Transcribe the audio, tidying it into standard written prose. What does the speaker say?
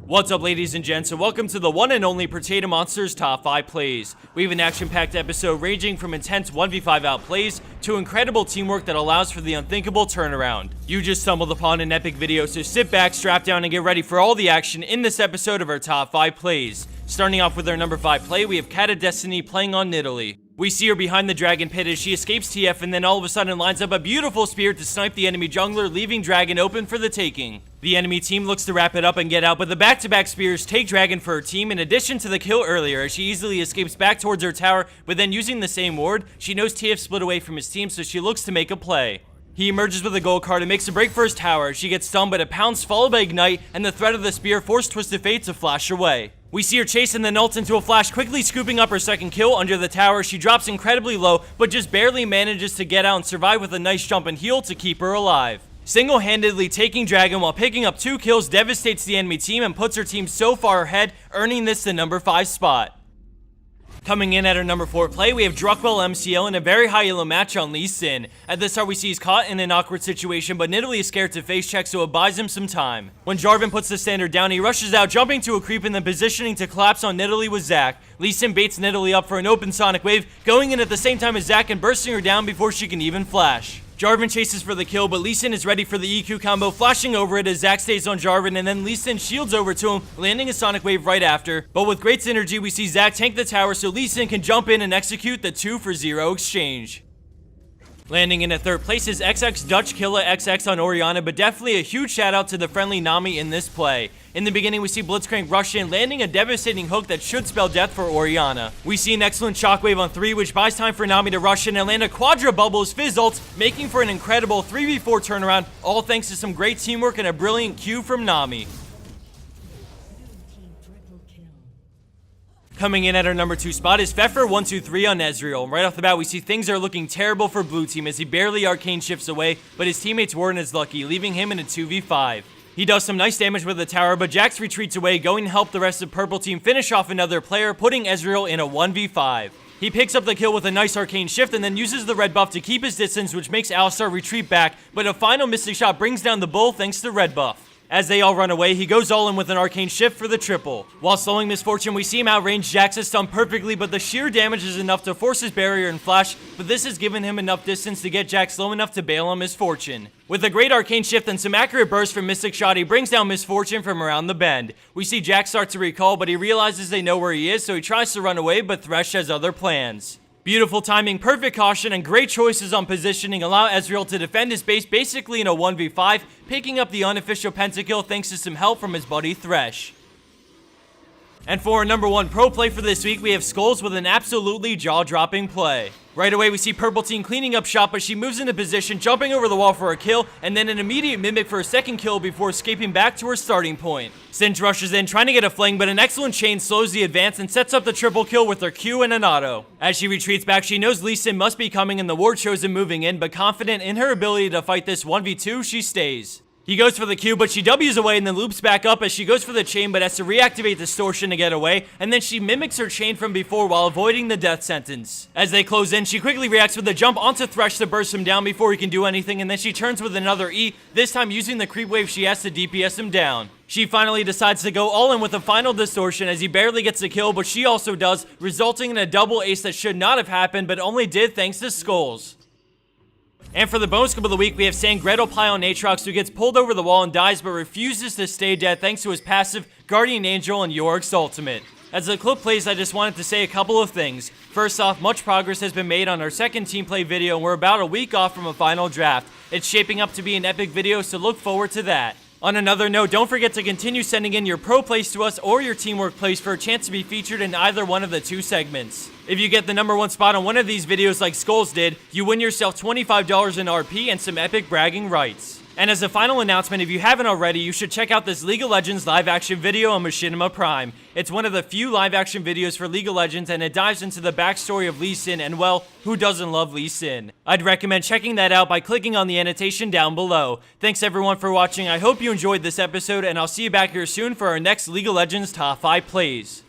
What's up, ladies and gents, and welcome to the one and only Potato Monsters Top 5 Plays. We have an action-packed episode ranging from intense 1v5 outplays to incredible teamwork that allows for the unthinkable turnaround. You just stumbled upon an epic video, so sit back, strap down, and get ready for all the action in this episode of our Top 5 Plays. Starting off with our number 5 play, we have Cat of Destiny playing on Nidalee. We see her behind the dragon pit as she escapes TF and then all of a sudden lines up a beautiful spear to snipe the enemy jungler, leaving dragon open for the taking. The enemy team looks to wrap it up and get out, but the back-to-back spears take dragon for her team in addition to the kill earlier as she easily escapes back towards her tower, but then using the same ward, she knows TF split away from his team, so she looks to make a play. He emerges with a gold card and makes a break for his tower. She gets stunned, but a pounce followed by ignite, and the threat of the spear forced Twisted Fate to flash away. We see her chase and then ult into a flash, quickly scooping up her second kill under the tower. She drops incredibly low, but just barely manages to get out and survive with a nice jump and heal to keep her alive. Single-handedly taking dragon while picking up 2 kills devastates the enemy team and puts her team so far ahead, earning this the number 5 spot. Coming in at our number 4 play, we have DRUCKWELLE MCL in a very high elo match on Lee Sin. At the start, we see he's caught in an awkward situation, but Nidalee is scared to face check, so it buys him some time. When Jarvan puts the standard down, he rushes out, jumping to a creep and then positioning to collapse on Nidalee with Zac. Lee Sin baits Nidalee up for an open sonic wave, going in at the same time as Zac and bursting her down before she can even flash. Jarvan chases for the kill, but Lee Sin is ready for the EQ combo, flashing over it as Zac stays on Jarvan, and then Lee Sin shields over to him, landing a sonic wave right after. But with great synergy, we see Zac tank the tower so Lee Sin can jump in and execute the 2-for-0 exchange. Landing in at third place is xXDutchKillaXx on Orianna, but definitely a huge shout out to the friendly Nami in this play. In the beginning, we see Blitzcrank rush in, landing a devastating hook that should spell death for Orianna. We see an excellent shockwave on 3, which buys time for Nami to rush in and land a Quadra Bubbles Fizz ult, making for an incredible 3v4 turnaround, all thanks to some great teamwork and a brilliant Q from Nami. Coming in at our number 2 spot is Pfeffer123 on Ezreal. Right off the bat, we see things are looking terrible for blue team as he barely arcane shifts away, but his teammate's Warden is lucky, leaving him in a 2v5. He does some nice damage with the tower, but Jax retreats away, going to help the rest of purple team finish off another player, putting Ezreal in a 1v5. He picks up the kill with a nice arcane shift and then uses the red buff to keep his distance, which makes Alistar retreat back, but a final mystic shot brings down the bull thanks to red buff. As they all run away, he goes all in with an arcane shift for the triple. While slowing Misfortune, we see him outrange Jax's stun perfectly, but the sheer damage is enough to force his barrier and flash, but this has given him enough distance to get Jax slow enough to bail on Misfortune. With a great arcane shift and some accurate bursts from Mystic Shot, he brings down Misfortune from around the bend. We see Jax start to recall, but he realizes they know where he is, so he tries to run away, but Thresh has other plans. Beautiful timing, perfect caution, and great choices on positioning allow Ezreal to defend his base basically in a 1v5, picking up the unofficial pentakill thanks to some help from his buddy Thresh. And for our number 1 pro play for this week, we have Skulls with an absolutely jaw-dropping play. Right away, we see purple team cleaning up shop, but she moves into position, jumping over the wall for a kill, and then an immediate mimic for a second kill before escaping back to her starting point. Singe rushes in, trying to get a fling, but an excellent chain slows the advance and sets up the triple kill with her Q and an auto. As she retreats back, she knows Lee Sin must be coming and the ward shows him moving in, but confident in her ability to fight this 1v2, she stays. He goes for the Q, but she W's away and then loops back up as she goes for the chain, but has to reactivate Distortion to get away, and then she mimics her chain from before while avoiding the death sentence. As they close in, she quickly reacts with a jump onto Thresh to burst him down before he can do anything, and then she turns with another E, this time using the creep wave she has to DPS him down. She finally decides to go all in with a final Distortion as he barely gets the kill, but she also does, resulting in a double ace that should not have happened, but only did thanks to Skulls. And for the bonus scoop of the week, we have Sangredelpie on Aatrox, who gets pulled over the wall and dies, but refuses to stay dead thanks to his passive Guardian Angel and Yorick's ultimate. As the clip plays, I just wanted to say a couple of things. First off, much progress has been made on our second team play video, and we're about a week off from a final draft. It's shaping up to be an epic video, so look forward to that. On another note, don't forget to continue sending in your pro plays to us or your teamwork plays for a chance to be featured in either one of the 2 segments. If you get the number 1 spot on one of these videos like Skulls did, you win yourself $25 in RP and some epic bragging rights. And as a final announcement, if you haven't already, you should check out this League of Legends live action video on Machinima Prime. It's one of the few live action videos for League of Legends, and it dives into the backstory of Lee Sin, and well, who doesn't love Lee Sin? I'd recommend checking that out by clicking on the annotation down below. Thanks everyone for watching, I hope you enjoyed this episode, and I'll see you back here soon for our next League of Legends Top 5 Plays.